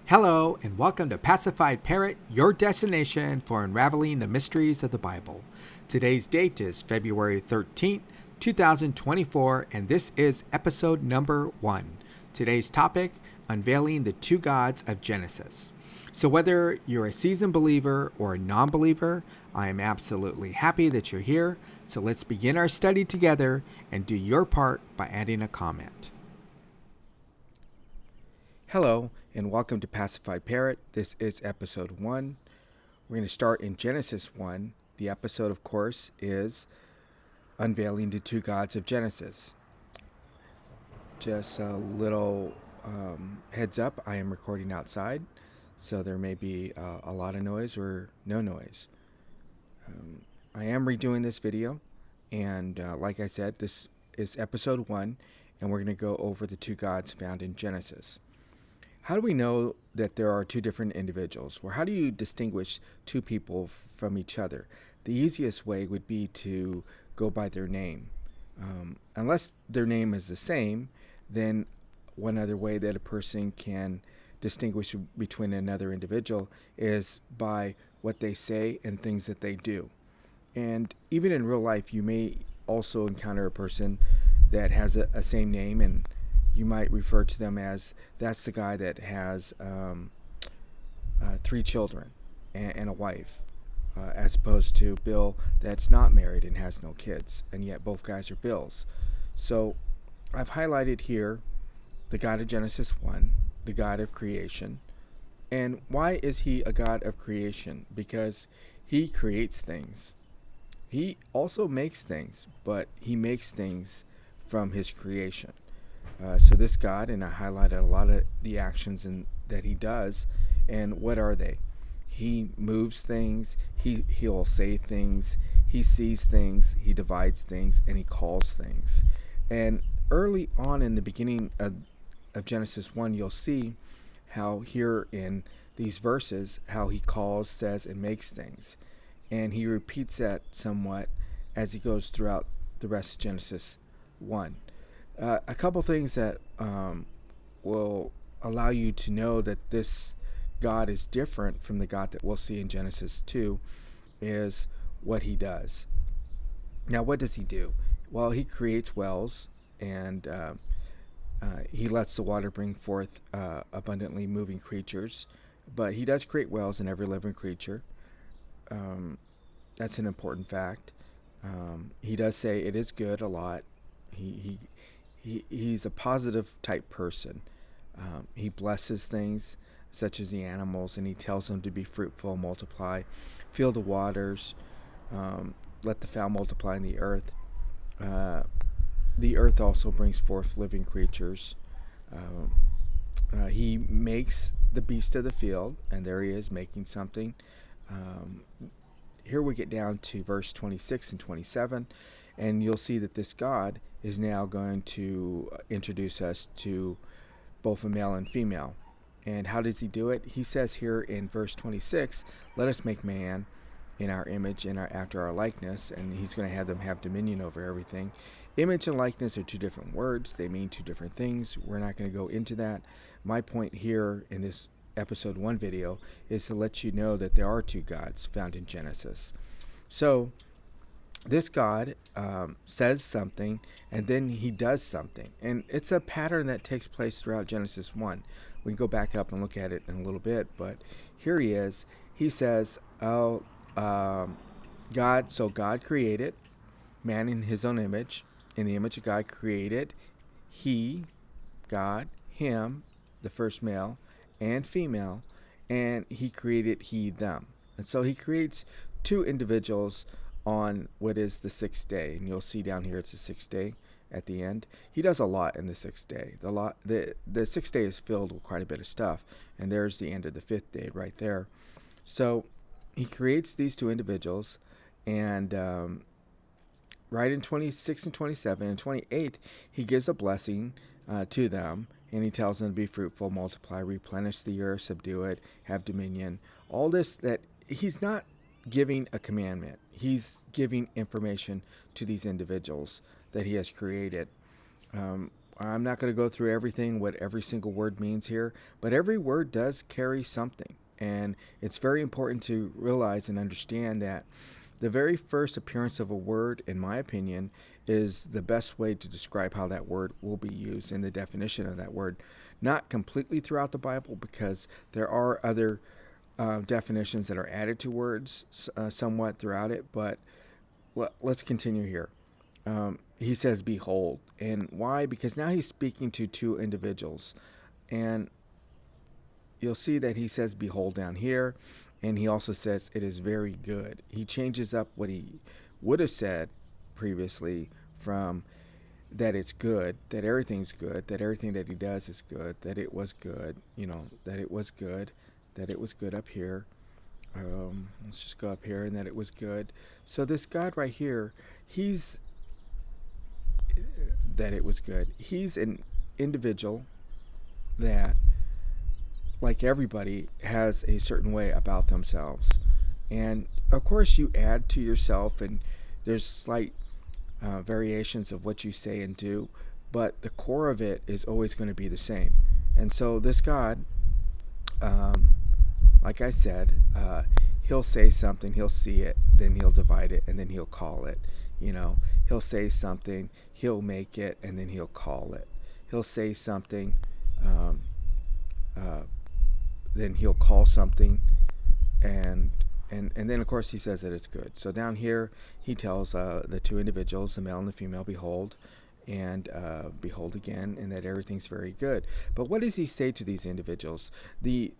Hello, and welcome to Pacify-parrot, your destination for unraveling the mysteries of the Bible. Today's date is February 13th, 2024, and this is episode number 1. Today's topic, Unveiling the Two Gods of Genesis. So whether you're a seasoned believer or a non-believer, I am absolutely happy that you're here. So let's begin our study together and do your part by adding a comment. Hello, and welcome to Pacify-parrot. This is episode 1. We're going to start in Genesis 1. The episode, of course, is Unveiling the Two Gods of Genesis. Just a little heads up, I am recording outside, so there may be a lot of noise or no noise. I am redoing this video, and like I said, this is episode 1, and we're going to go over the two gods found in Genesis. How do we know that there are two different individuals? Or how do you distinguish two people from each other? The easiest way would be to go by their name. Unless their name is the same, then one other way that a person can distinguish between another individual is by what they say and things that they do. And even in real life, you may also encounter a person that has a same name, and you might refer to them as, that's the guy that has 3 children and a wife, as opposed to Bill that's not married and has no kids, and yet both guys are Bills. So I've highlighted here the God of Genesis 1, the God of creation. And why is he a God of creation? Because he creates things. He also makes things, but he makes things from his creation. So this God, and I highlighted a lot of the actions that he does, and what are they? He moves things, he'll say things, he sees things, he divides things, and he calls things. And early on in the beginning of Genesis 1, you'll see how here in these verses, how he calls, says, and makes things. And he repeats that somewhat as he goes throughout the rest of Genesis 1. A couple things that will allow you to know that this God is different from the God that we'll see in Genesis 2 is what he does. Now, what does he do? Well, he creates wells, and he lets the water bring forth abundantly moving creatures. But he does create wells in every living creature. That's an important fact. He does say it is good a lot. He's a positive type person. He blesses things such as the animals, and he tells them to be fruitful, multiply, fill the waters, let the fowl multiply in the earth. The earth also brings forth living creatures. He makes the beast of the field, and there he is making something. Here we get down to verse 26 and 27, and you'll see that this God is now going to introduce us to both a male and female. And how does he do it? He says here in verse 26, let us make man in our image and after our likeness, and he's going to have them have dominion over everything. Image and likeness are two different words. They mean two different things. We're not going to go into that. My point here in this episode 1 video is to let you know that there are two gods found in Genesis. So this God says something, and then he does something. And it's a pattern that takes place throughout Genesis 1. We can go back up and look at it in a little bit, but here he is. He says, God created man in his own image. In the image of God created he, God, him, the first male, and female, and he created he, them. And so he creates two individuals on what is the 6th day, and you'll see down here it's the 6th day at the end. He does a lot in the 6th day. The 6th day is filled with quite a bit of stuff, and there's the end of the 5th day right there. So he creates these two individuals, and right in 26 and 27 and 28, he gives a blessing to them, and he tells them to be fruitful, multiply, replenish the earth, subdue it, have dominion. All this, that he's not giving a commandment. He's giving information to these individuals that he has created. I'm not going to go through everything, what every single word means here, but every word does carry something. And it's very important to realize and understand that the very first appearance of a word, in my opinion, is the best way to describe how that word will be used in the definition of that word. Not completely throughout the Bible, because there are other definitions that are added to words somewhat throughout it, but let's continue here. He says, behold. And why? Because now he's speaking to two individuals. And you'll see that he says, behold down here. And he also says, it is very good. He changes up what he would have said previously from that it's good, that everything's good, that everything that he does is good, that it was good, that it was good, that it was good up here. Let's just go up here, and that it was good. So this God right here, that it was good. He's an individual that, like everybody, has a certain way about themselves. And of course you add to yourself, and there's slight variations of what you say and do, but the core of it is always going to be the same. And so this God, like I said, he'll say something, he'll see it, then he'll divide it, and then he'll call it. He'll say something, he'll make it, and then he'll call it. He'll say something, then he'll call something, and then of course he says that it's good. So down here he tells the two individuals, the male and the female, behold, and behold again, and that everything's very good. But what does he say to these individuals? The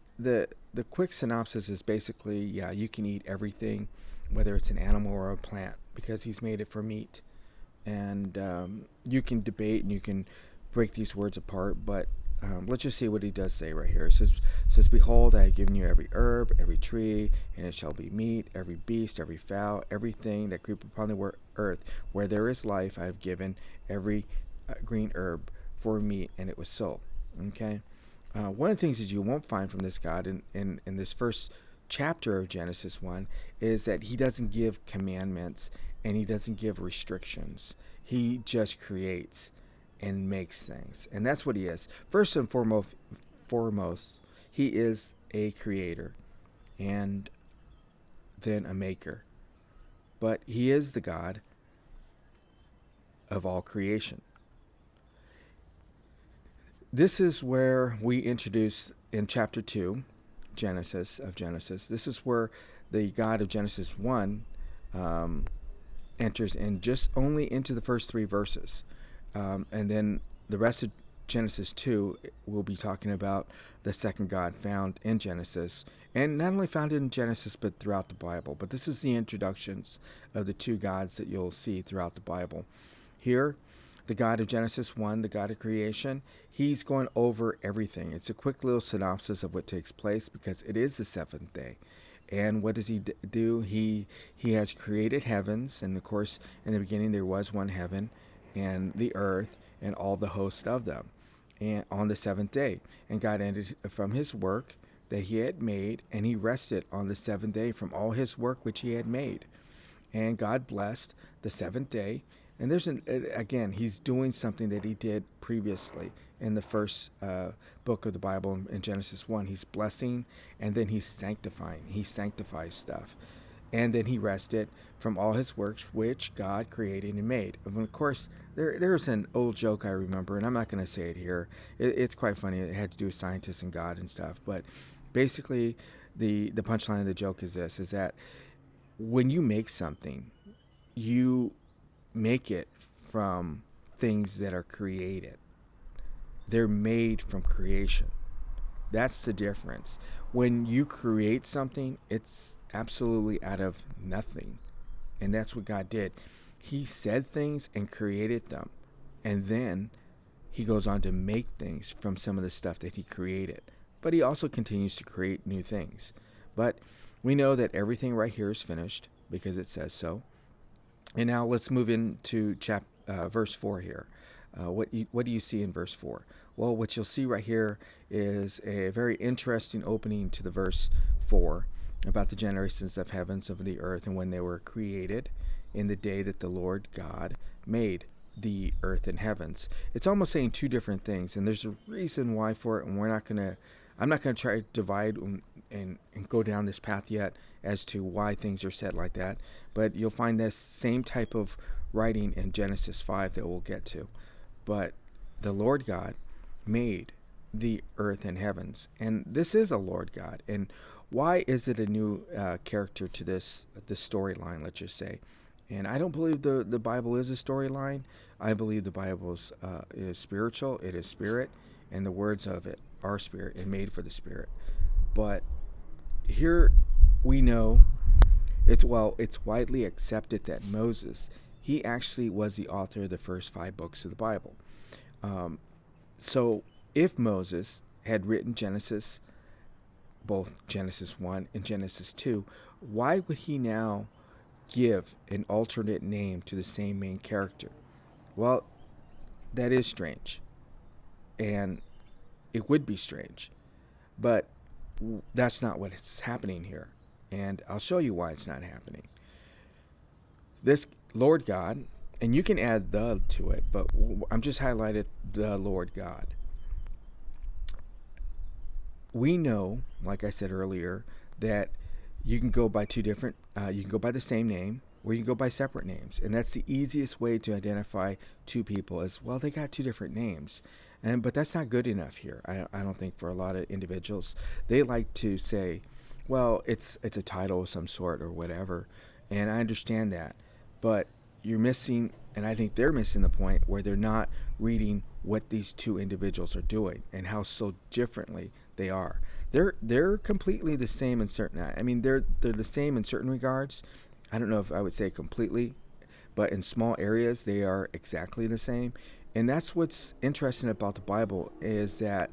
quick synopsis is basically, yeah, you can eat everything, whether it's an animal or a plant, because he's made it for meat. And you can debate and you can break these words apart, but let's just see what he does say right here. It says, behold, I have given you every herb, every tree, and it shall be meat, every beast, every fowl, everything that creep upon the earth. Where there is life, I have given every green herb for meat, and it was so. Okay? One of the things that you won't find from this God in this first chapter of Genesis 1 is that he doesn't give commandments and he doesn't give restrictions. He just creates and makes things. And that's what he is. First and foremost, he is a creator and then a maker. But he is the God of all creation. This is where we introduce in chapter 2, Genesis. This is where the God of Genesis 1 enters in just only into the first 3 verses. And then the rest of Genesis 2 will be talking about the second God found in Genesis. And not only found in Genesis, but throughout the Bible. But this is the introductions of the 2 gods that you'll see throughout the Bible. Here, the God of Genesis 1, the God of creation, he's going over everything. It's a quick little synopsis of what takes place because it is the 7th day. And what does he do? He has created heavens, and of course, in the beginning there was one heaven, and the earth, and all the host of them, and on the 7th day. And God ended from his work that he had made, and he rested on the 7th day from all his work which he had made. And God blessed the 7th day. And again, he's doing something that he did previously in the first book of the Bible in Genesis 1. He's blessing, and then he's sanctifying. He sanctifies stuff. And then he rested from all his works which God created and made. And of course, there's an old joke I remember, and I'm not going to say it here. It's quite funny. It had to do with scientists and God and stuff. But basically, the punchline of the joke is this, is that when you make something, you make it from things that are created. They're made from creation. That's the difference. When you create something, it's absolutely out of nothing. And that's what God did. He said things and created them. And then he goes on to make things from some of the stuff that he created. But he also continues to create new things. But we know that everything right here is finished because it says so. And now let's move into verse 4 here. What do you see in verse 4? Well, what you'll see right here is a very interesting opening to the verse 4 about the generations of heavens, of the earth, and when they were created in the day that the Lord God made the earth and heavens. It's almost saying two different things, and there's a reason why for it, and I'm not gonna try to divide and go down this path yet as to why things are said like that, but you'll find this same type of writing in Genesis 5 that we'll get to. But the Lord God made the earth and heavens, and this is a Lord God. And why is it a new character to this storyline, let's just say? And I don't believe the Bible is a storyline. I believe the Bible is spiritual. It is spirit, and the words of it are spirit and made for the spirit. But here we know it's widely accepted that Moses, he actually was the author of the first 5 books of the Bible. So if Moses had written Genesis, both Genesis 1 and Genesis 2, why would he now give an alternate name to the same main character? Well, that is strange. And it would be strange. But that's not what's happening here. And I'll show you why it's not happening. This Lord God, and you can add the to it, but I'm just highlighted the Lord God. We know, like I said earlier, that you can go by two different, you can go by the same name, or you can go by separate names. And that's the easiest way to identify two people is, well, they got two different names. But that's not good enough here. I don't think for a lot of individuals. They like to say, well, it's a title of some sort or whatever. And I understand that. But you're missing, and I think they're missing the point where they're not reading what these two individuals are doing and how so differently they are. They're completely the same in certain, I mean, they're the same in certain regards. I don't know if I would say completely, but in small areas they are exactly the same. And that's what's interesting about the Bible, is that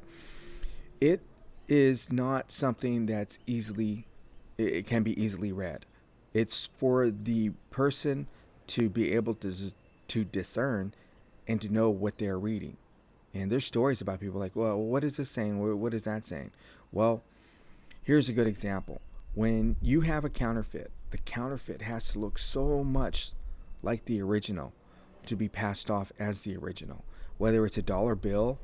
it is not something that's it can be easily read. It's for the person to be able to discern and to know what they're reading. And there's stories about people like, well, what is this saying? What is that saying? Well, here's a good example. When you have a counterfeit, the counterfeit has to look so much like the original to be passed off as the original. Whether it's a dollar bill,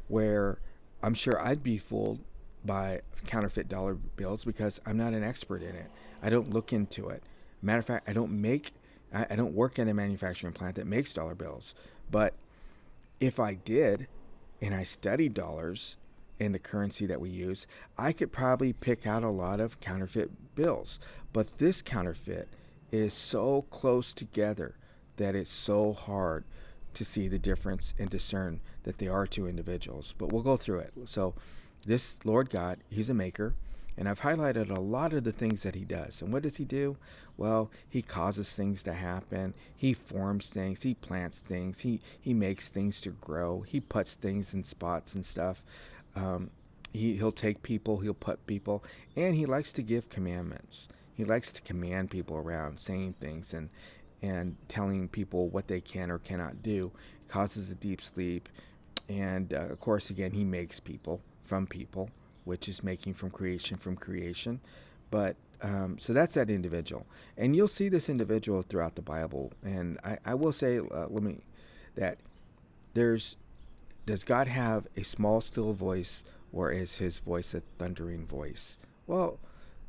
where I'm sure I'd be fooled by counterfeit dollar bills because I'm not an expert in it. I don't look into it. Matter of fact, I don't work in a manufacturing plant that makes dollar bills. But if I did, and I studied dollars and the currency that we use, I could probably pick out a lot of counterfeit bills. But this counterfeit is so close together that it's so hard to see the difference and discern that they are two individuals. But we'll go through it. So this Lord God, he's a maker. And I've highlighted a lot of the things that he does. And what does he do? Well, he causes things to happen. He forms things. He plants things. He makes things to grow. He puts things in spots and stuff. He'll take people. He'll put people. And he likes to give commandments. He likes to command people around, saying things and telling people what they can or cannot do. Causes a deep sleep. And, of course, again, he makes people from people, which is making from creation. But so that's that individual. And you'll see this individual throughout the Bible. And I will say, does God have a small, still voice, or is his voice a thundering voice? Well,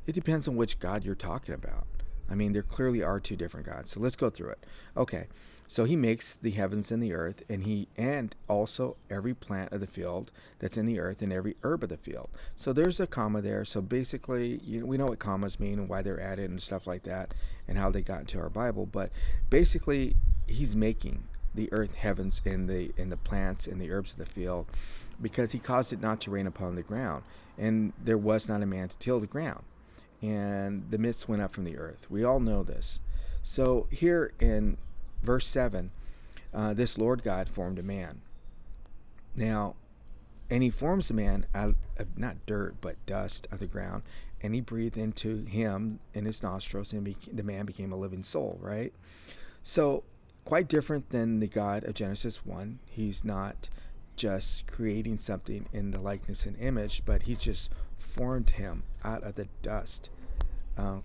it depends on which God you're talking about. I mean, there clearly are two different gods. So let's go through it. Okay. So he makes the heavens and the earth, and also every plant of the field that's in the earth and every herb of the field. So there's a comma there. So basically, we know what commas mean and why they're added and stuff like that, and how they got into our Bible. But basically, he's making the earth, heavens, and the plants and the herbs of the field, because he caused it not to rain upon the ground, and there was not a man to till the ground, and the mist went up from the earth. We all know this. So here in Verse 7, this Lord God formed a man. Now, and he forms a man out of not dirt, but dust of the ground, and he breathed into him in his nostrils, and the man became a living soul, right? So, quite different than the God of Genesis 1. He's not just creating something in the likeness and image, but he's just formed him out of the dust.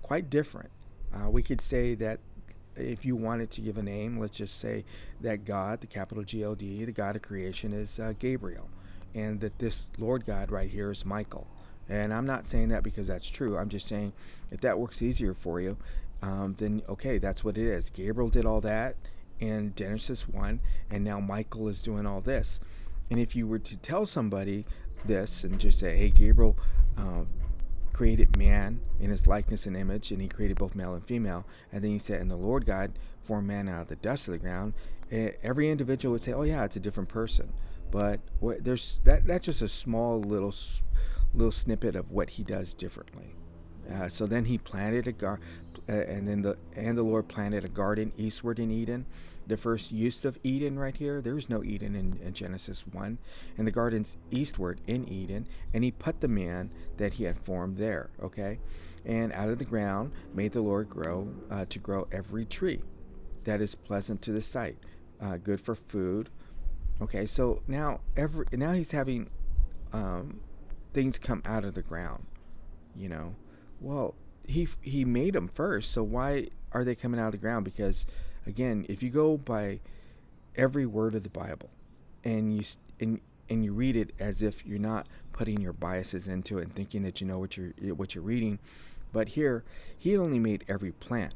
Quite different. We could say that if you wanted to give a name, let's just say that God, the capital God, the God of creation, is Gabriel, and that this Lord God right here is Michael. And I'm not saying that because that's true. I'm just saying if that works easier for you, then okay, that's what it is. Gabriel did all that in Genesis 1, and now Michael is doing all this. And if you were to tell somebody this and just say, hey, Gabriel created man in his likeness and image, and he created both male and female, and then he said, and the Lord God formed man out of the dust of the ground, every individual would say, oh yeah, it's a different person. But there's that's just a small little snippet of what he does differently. So then he planted the Lord planted a garden eastward in Eden. The first use of Eden right here, there is no Eden in Genesis 1. And the garden's eastward in Eden, and he put the man that he had formed there, okay? And out of the ground made the Lord grow every tree that is pleasant to the sight, good for food. Okay, so now he's having things come out of the ground, you know. Well, he made them first, so why are they coming out of the ground? Because again, if you go by every word of the Bible and you read it as if you're not putting your biases into it and thinking that you know what you're reading, but here he only made every plant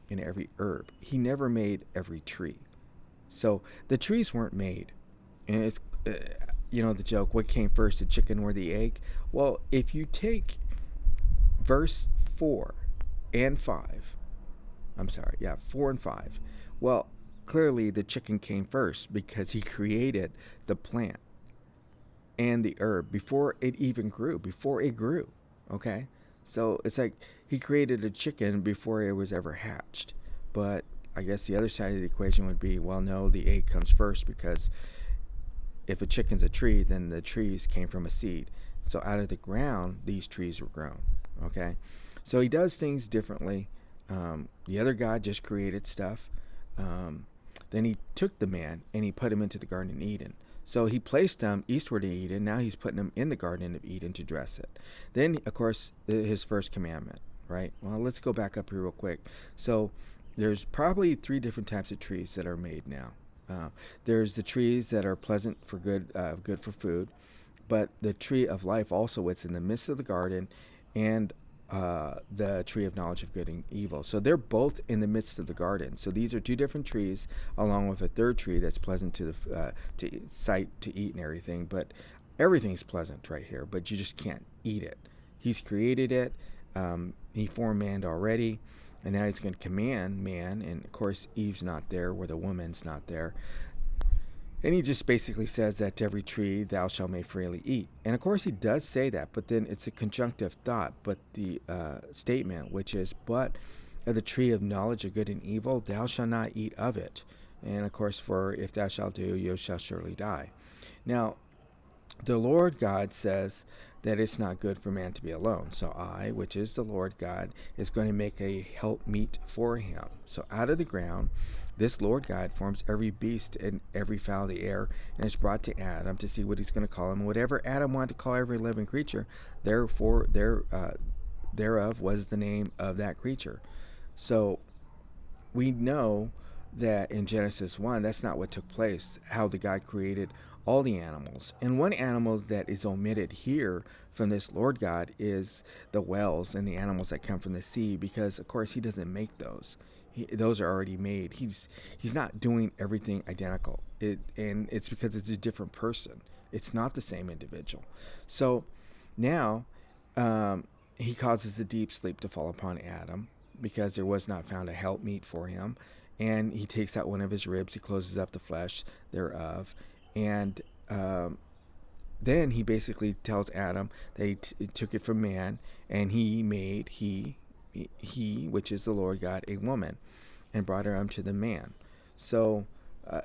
and every herb. He never made every tree. So the trees weren't made. And it's the joke, what came first, the chicken or the egg? Well, if you take verse 4 and 5, 4 and 5, well, clearly the chicken came first because he created the plant and the herb before it even grew, okay? So it's like he created a chicken before it was ever hatched. But I guess the other side of the equation would be, well, no, the egg comes first, because if a chicken's a tree, then the trees came from a seed. So out of the ground, these trees were grown. Okay? So he does things differently. The other God just created stuff. Then he took the man and he put him into the Garden of Eden. So he placed him eastward in Eden. Now he's putting him in the Garden of Eden to dress it. Then, of course, his first commandment, right? Well, let's go back up here real quick. So there's probably 3 different types of trees that are made now. There's the trees that are pleasant for good for food, but the tree of life also, it's in the midst of the garden, and the tree of knowledge of good and evil. So they're both in the midst of the garden. So these are 2 different trees, along with a third tree that's pleasant to the to sight, to eat, and everything. But everything's pleasant right here, but you just can't eat it. He's created it. He formed man already. And now he's going to command man, and of course Eve's not there, where the woman's not there. And he just basically says that to every tree thou shalt may freely eat. And of course he does say that, but then it's a conjunctive thought. But the statement, which is, but of the tree of knowledge of good and evil, thou shalt not eat of it. And of course, for if thou shalt do, you shall surely die. Now, the Lord God says that it's not good for man to be alone. So I, which is the Lord God, is going to make a helpmeet for him. So out of the ground, this Lord God forms every beast and every fowl of the air, and is brought to Adam to see what he's going to call him. Whatever Adam wanted to call every living creature, thereof was the name of that creature. So we know that in Genesis 1, that's not what took place, how the God created all the animals. And one animal that is omitted here from this Lord God is the whales and the animals that come from the sea, because of course he doesn't make those. Those are already made. He's not doing everything identical. And it's because it's a different person. It's not the same individual. So now he causes a deep sleep to fall upon Adam, because there was not found a helpmeet for him. And he takes out one of his ribs, he closes up the flesh thereof, and then he basically tells Adam that he took it from man, and he made he, which is the Lord God, a woman, and brought her unto the man. So,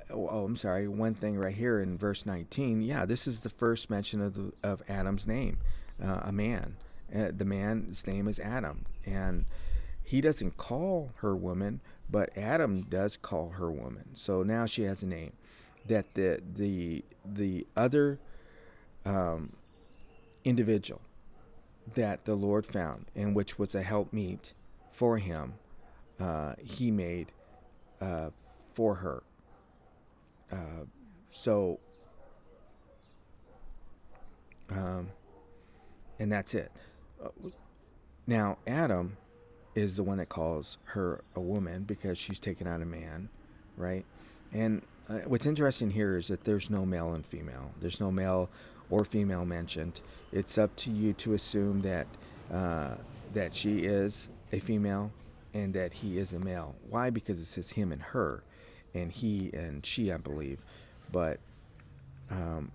one thing right here in verse 19, this is the first mention of Adam's name, a man. The man's name is Adam, and he doesn't call her woman, but Adam does call her woman. So now she has a name. That the other individual that the Lord found, and which was a helpmeet for him, he made uh, for her. Uh, so, um, and that's it. Uh, Now, Adam is the one that calls her a woman because she's taken out a man, right? And what's interesting here is that there's no male and female. There's no male or female mentioned. It's up to you to assume uh, that she is a female and that he is a male. Why? Because it says him and her, and he and she, I believe, but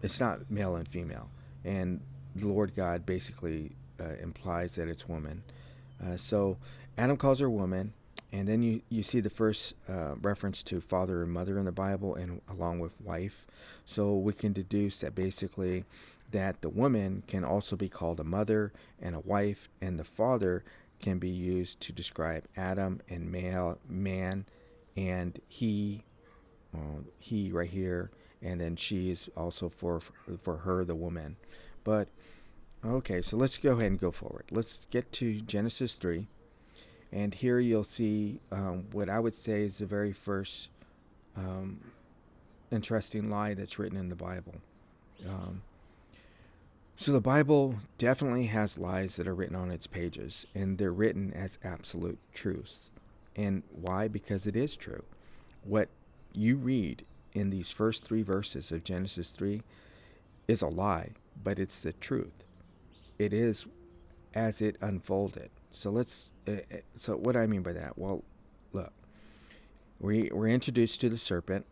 it's not male and female. And the Lord God basically implies that it's woman. So Adam calls her woman, and then you see the first reference to father and mother in the Bible, and along with wife. So we can deduce that basically that the woman can also be called a mother and a wife, and the father can be used to describe Adam and male man, and he right here, and then she is also for her the woman. But okay, so let's go ahead and go forward. Let's get to Genesis 3. And here you'll see what I would say is the very first um, interesting lie that's written in the Bible. Um, so the Bible definitely has lies that are written on its pages, and they're written as absolute truths. And why? Because it is true. What you read in these first 3 verses of Genesis 3 is a lie, but it's the truth. It is as it unfolded. So what do I mean by that? Well, look, we're introduced to the serpent,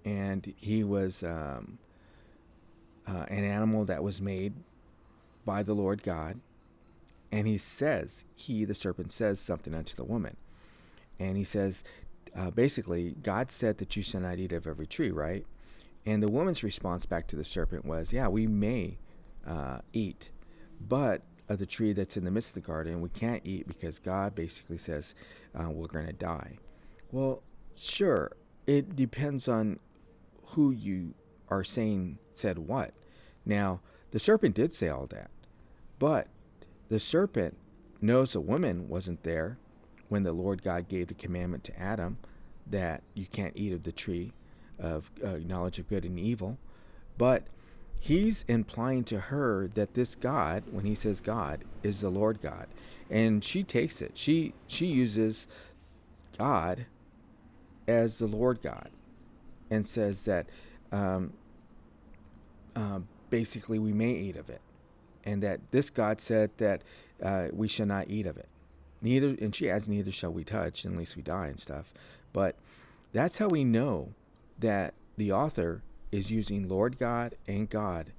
and he was an animal that was made by the Lord God, and the serpent says something unto the woman, and he says, basically, God said that you shall not eat of every tree, right? And the woman's response back to the serpent was, yeah, we may eat, but of the tree that's in the midst of the garden, we can't eat because God basically says we're going to die. Well, sure, it depends on who you are saying said what. Now, the serpent did say all that, but the serpent knows a woman wasn't there when the Lord God gave the commandment to Adam that you can't eat of the tree of knowledge of good and evil. But he's implying to her that this God, when he says God, is the Lord God. And she takes it. She uses God as the Lord God and says that um, basically we may eat of it. And that this God said that we shall not eat of it. Neither, and she adds, neither shall we touch unless we die and stuff. But that's how we know that the author is using Lord God and God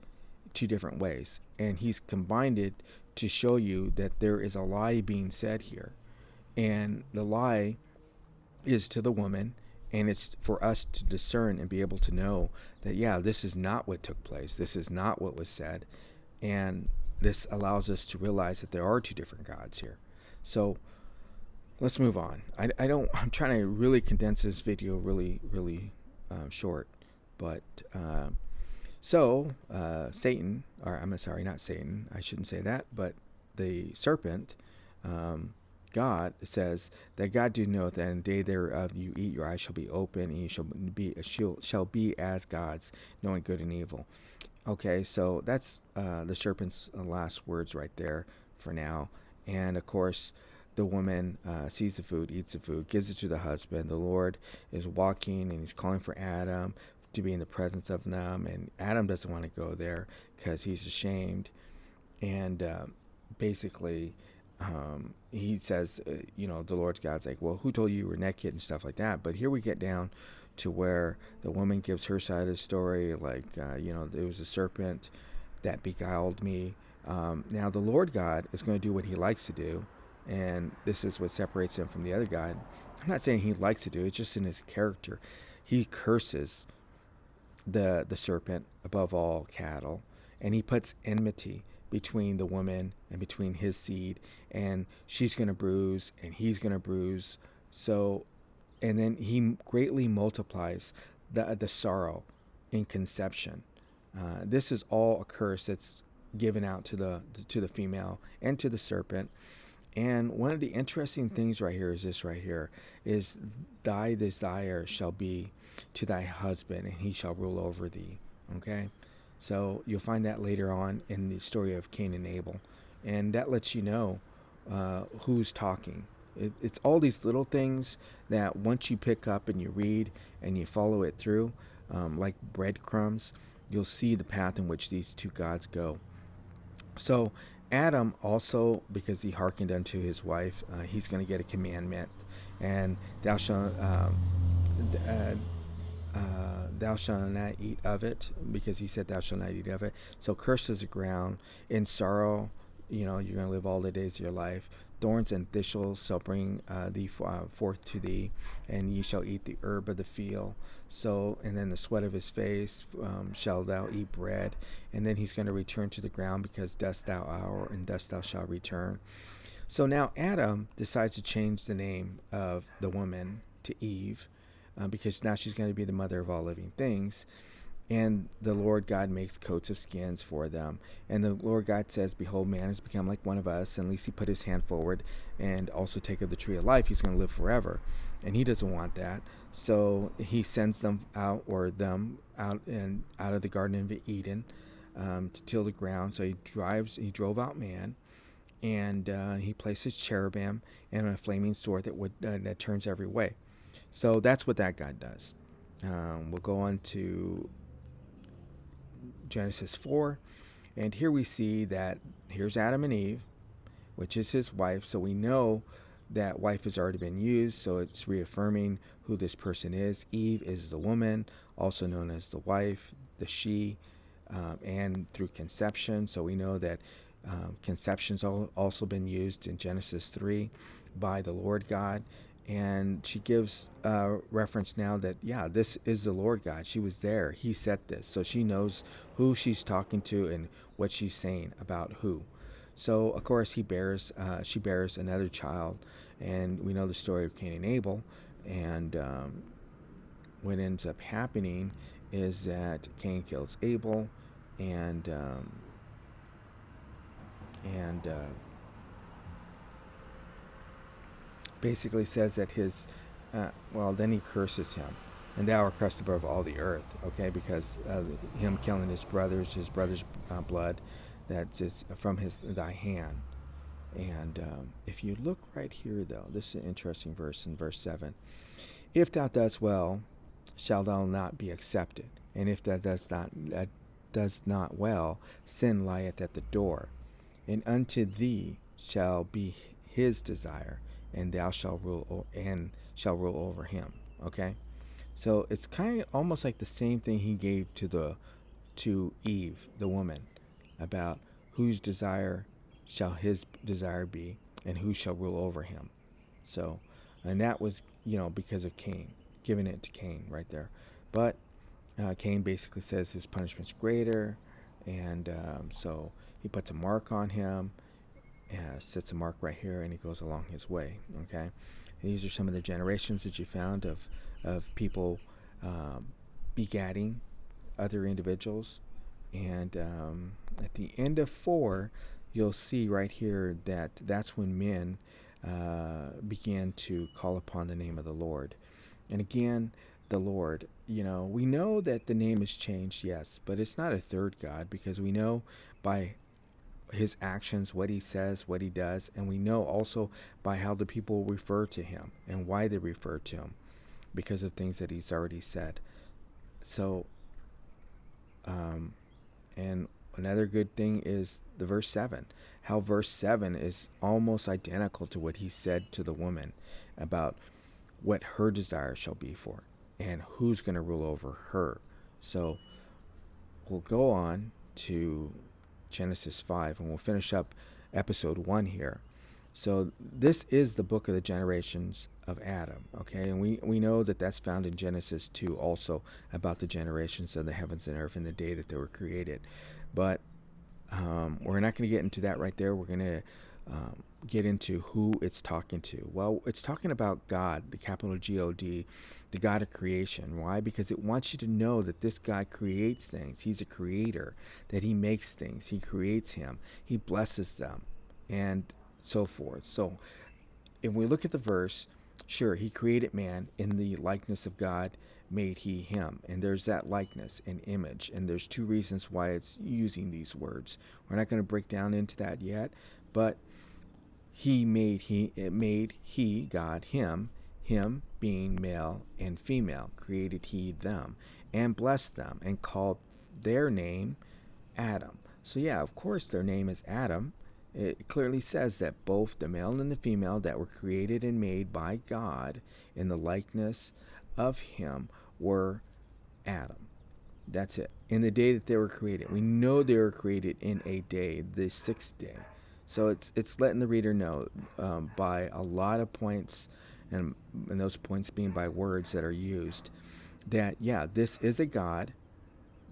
2 different ways. And he's combined it to show you that there is a lie being said here. And the lie is to the woman, and it's for us to discern and be able to know that, yeah, this is not what took place. This is not what was said. And this allows us to realize that there are 2 different gods here. So let's move on. I'm trying to really condense this video really short. But Satan, or I'm sorry, not Satan, I shouldn't say that, but the serpent, God says that God do know that in the day thereof you eat, your eyes shall be open, and you shall be as gods, knowing good and evil. Okay, so that's the serpent's last words right there for now. And of course, the woman sees the food, eats the food, gives it to the husband. The Lord is walking, and he's calling for Adam to be in the presence of them. And Adam doesn't want to go there because he's ashamed. And basically, he says, the Lord God's like, well, who told you were naked and stuff like that? But here we get down to where the woman gives her side of the story, like, there was a serpent that beguiled me. Now, the Lord God is going to do what he likes to do, and this is what separates him from the other God. I'm not saying he likes to do it, it's just in his character. He curses the serpent above all cattle, and he puts enmity between the woman and between his seed, and she's going to bruise and he's going to bruise. So, and then he greatly multiplies the sorrow in conception. This is all a curse that's given out to the female and to the serpent. And one of the interesting things right here is this right here is thy desire shall be to thy husband, and he shall rule over thee. Okay? So you'll find that later on in the story of Cain and Abel. And that lets you know who's talking. It's all these little things that once you pick up and you read and you follow it through, like breadcrumbs, you'll see the path in which these two gods go. So Adam also, because he hearkened unto his wife, he's going to get a commandment, and uh, thou shalt not eat of it, because he said thou shalt not eat of it. So cursed is the ground, in sorrow, you're going to live all the days of your life. Thorns and thistles shall bring thee forth to thee, and ye shall eat the herb of the field. So, and then the sweat of his face shall thou eat bread. And then he's going to return to the ground, because dust thou art, and dust thou shalt return. So now Adam decides to change the name of the woman to Eve, because now she's going to be the mother of all living things. And the Lord God makes coats of skins for them. And the Lord God says, behold, man has become like one of us. And at least he put his hand forward and also take of the tree of life. He's going to live forever. And he doesn't want that. So he sends them out, or them out of the Garden of Eden, to till the ground. So he drove out man. And he places cherubim and a flaming sword that turns every way. So that's what that God does. We'll go on to Genesis 4, and here we see that here's Adam and Eve, which is his wife. So we know that wife has already been used, so it's reaffirming who this person is. Eve is the woman, also known as the wife, the she, and through conception. So we know that conception's also been used in Genesis 3 by the Lord God. And she gives reference now that, yeah, this is the Lord God. She was there. He said this. So she knows who she's talking to and what she's saying about who. So, of course, she bears another child. And we know the story of Cain and Abel. And what ends up happening is that Cain kills Abel. And basically says that then he curses him, and thou art cursed above all the earth, okay, because of him killing his brother's blood that's just from thy hand. And if you look right here, though, this is an interesting verse in verse 7. If thou dost well, shalt thou not be accepted, and if thou does not well, sin lieth at the door, and unto thee shall be his desire, and thou shalt rule over him. Okay, so it's kind of almost like the same thing he gave to Eve, the woman, about whose desire shall his desire be, and who shall rule over him. So, and that was because of Cain, giving it to Cain right there. But Cain basically says his punishment's greater, and so he puts a mark on him. Sets a mark right here, and he goes along his way. Okay, these are some of the generations that you found of people begatting other individuals. And at the end of 4, you'll see right here that that's when men began to call upon the name of the Lord. And again, the Lord, we know that the name has changed, yes, but it's not a third God, because we know by his actions, what he says, what he does, and we know also by how the people refer to him and why they refer to him, because of things that he's already said. So, and another good thing is the verse 7, how verse 7 is almost identical to what he said to the woman about what her desire shall be for and who's going to rule over her. So we'll go on to Genesis 5, and we'll finish up episode 1 here. So this is the book of the generations of Adam, okay? And we know that that's found in Genesis 2 also, about the generations of the heavens and earth and the day that they were created. But we're not going to get into that right there. We're going to get into who it's talking to. Well, it's talking about God, the capital G-O-D, the God of creation. Why? Because it wants you to know that this God creates things. He's a creator, that he makes things. He creates him. He blesses them. And so forth. So if we look at the verse, sure, he created man in the likeness of God, made he him. And there's that likeness and image. And there's two reasons why it's using these words. We're not going to break down into that yet, but he, God, him being male and female, created he them, and blessed them, and called their name Adam. So yeah, of course their name is Adam. It clearly says that both the male and the female that were created and made by God in the likeness of him were Adam. That's it. In the day that they were created. We know they were created in a day, the sixth day. So it's letting the reader know by a lot of points, and those points being by words that are used, that yeah, this is a God,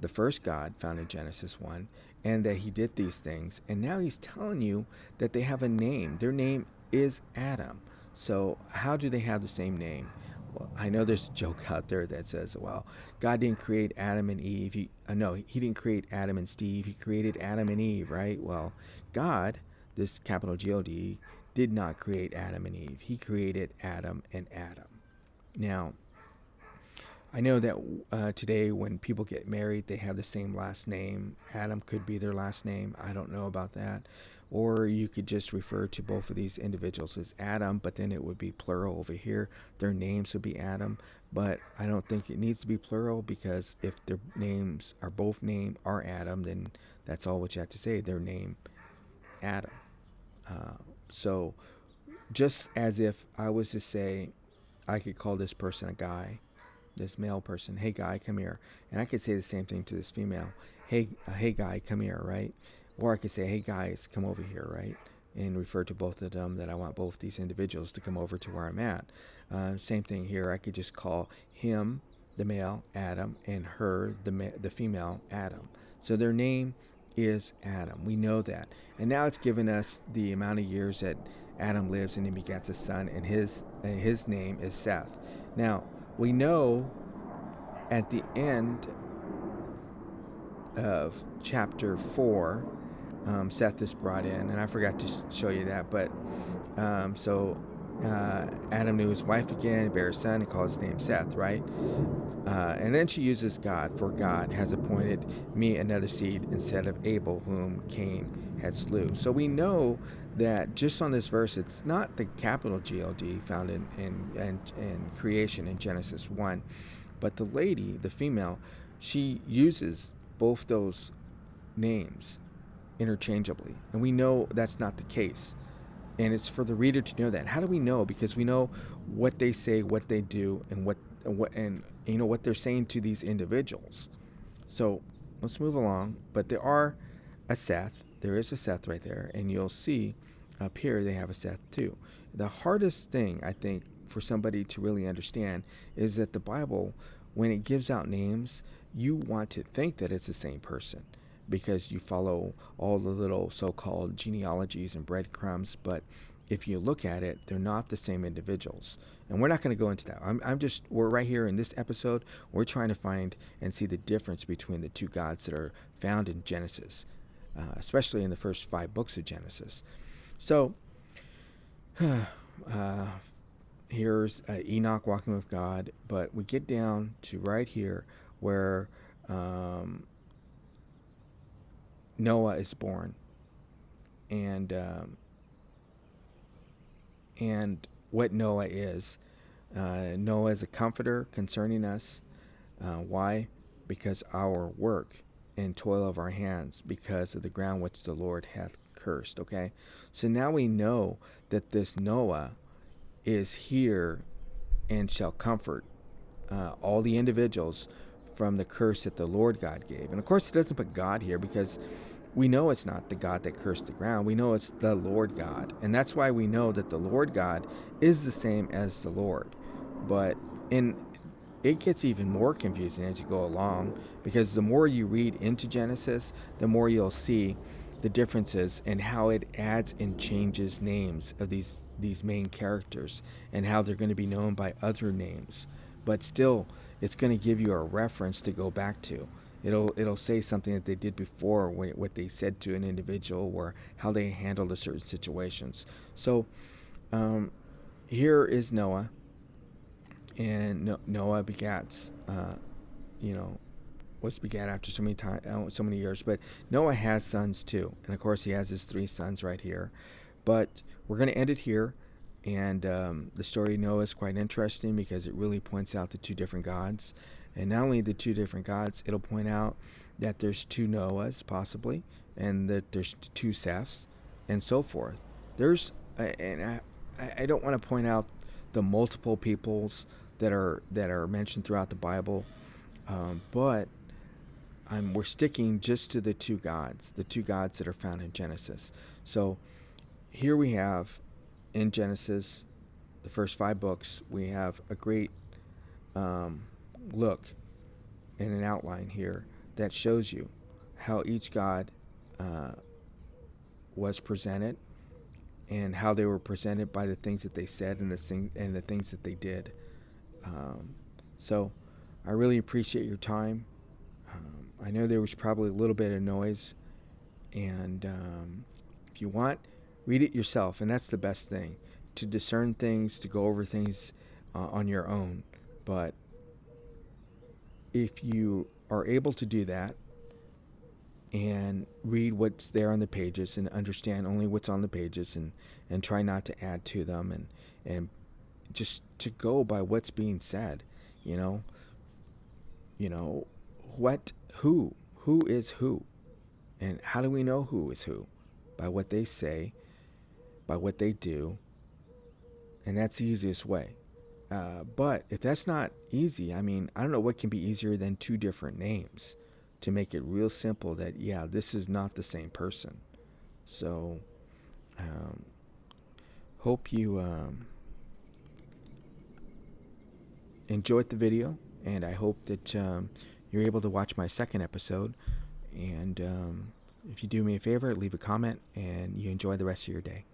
the first God found in Genesis 1, and that he did these things. And now he's telling you that they have a name. Their name is Adam. So how do they have the same name? Well, I know there's a joke out there that says, well, God didn't create Adam and Eve. No, he didn't create Adam and Steve. He created Adam and Eve, right? Well, God, this capital G-O-D, did not create Adam and Eve. He created Adam and Adam. Now, I know that today when people get married, they have the same last name. Adam could be their last name. I don't know about that. Or you could just refer to both of these individuals as Adam, but then it would be plural over here. Their names would be Adam, but I don't think it needs to be plural, because if their names are both name are Adam, then that's all what you have to say, their name Adam. So just as if I was to say, I could call this person a guy, this male person, hey guy, come here. And I could say the same thing to this female, hey guy, come here, right? Or I could say, hey guys, come over here, right? And refer to both of them, that I want both these individuals to come over to where I'm at. Same thing here. I could just call him, the male, Adam, and her, the female, Adam. So their name is Adam. We know that. And now it's given us the amount of years that Adam lives, and he begets a son, and his name is Seth. Now, we know at the end of chapter 4, Seth is brought in, and I forgot to show you that, but Adam knew his wife again, bare a son, and called his name Seth, right? And then she uses God, for God has appointed me another seed instead of Abel, whom Cain had slew. So we know that just on this verse, it's not the capital G-O-D found in creation in Genesis 1, but the lady, the female, she uses both those names interchangeably. And we know that's not the case. And it's for the reader to know that. How do we know? Because we know what they say, what they do, and what they're saying to these individuals. So let's move along. But there is a Seth right there, and you'll see up here they have a Seth too. The hardest thing, I think, for somebody to really understand is that the Bible, when it gives out names, you want to think that it's the same person, because you follow all the little so-called genealogies and breadcrumbs. But if you look at it, they're not the same individuals. And we're not going to go into that. We're right here in this episode, we're trying to find and see the difference between the two gods that are found in Genesis, especially in the first 5 books of Genesis. So, here's Enoch walking with God, but we get down to right here where Noah is born, and what Noah is. Noah is a comforter concerning us. Why? Because our work and toil of our hands, because of the ground which the Lord hath cursed. Okay, so now we know that this Noah is here and shall comfort all the individuals from the curse that the Lord God gave. And of course, it doesn't put God here, because we know it's not the God that cursed the ground. We know it's the Lord God. And that's why we know that the Lord God is the same as the Lord. But it gets even more confusing as you go along, because the more you read into Genesis, the more you'll see the differences and how it adds and changes names of these main characters, and how they're going to be known by other names. But still, it's going to give you a reference to go back to. It'll say something that they did before, what they said to an individual, or how they handled a certain situations. So um, here is Noah, and Noah begats, you know, was begat after so many time, so many years. But Noah has sons too, and of course he has his 3 sons right here. But we're going to end it here. And the story of Noah is quite interesting because it really points out the 2 different gods. And not only the 2 different gods, it'll point out that there's 2 Noahs possibly, and that there's 2 Seths, and so forth. And I don't want to point out the multiple peoples that are mentioned throughout the Bible, but we're sticking just to the 2 gods that are found in Genesis. So here we have in Genesis, the first 5 books, we have a great look and an outline here that shows you how each god was presented, and how they were presented by the things that they said, and the things that they did. Um, so I really appreciate your time. I know there was probably a little bit of noise, and if you want, read it yourself, and that's the best thing, to discern things, to go over things on your own. But if you are able to do that and read what's there on the pages and understand only what's on the pages, and try not to add to them, and just to go by what's being said, you know, you know, who is who, and how do we know who is who? By what they say, by what they do, and that's the easiest way. But if that's not easy, I mean, I don't know what can be easier than 2 different names to make it real simple that, yeah, this is not the same person. So, um, hope you enjoyed the video, and I hope that you're able to watch my second episode. And if you do me a favor, leave a comment, and you enjoy the rest of your day.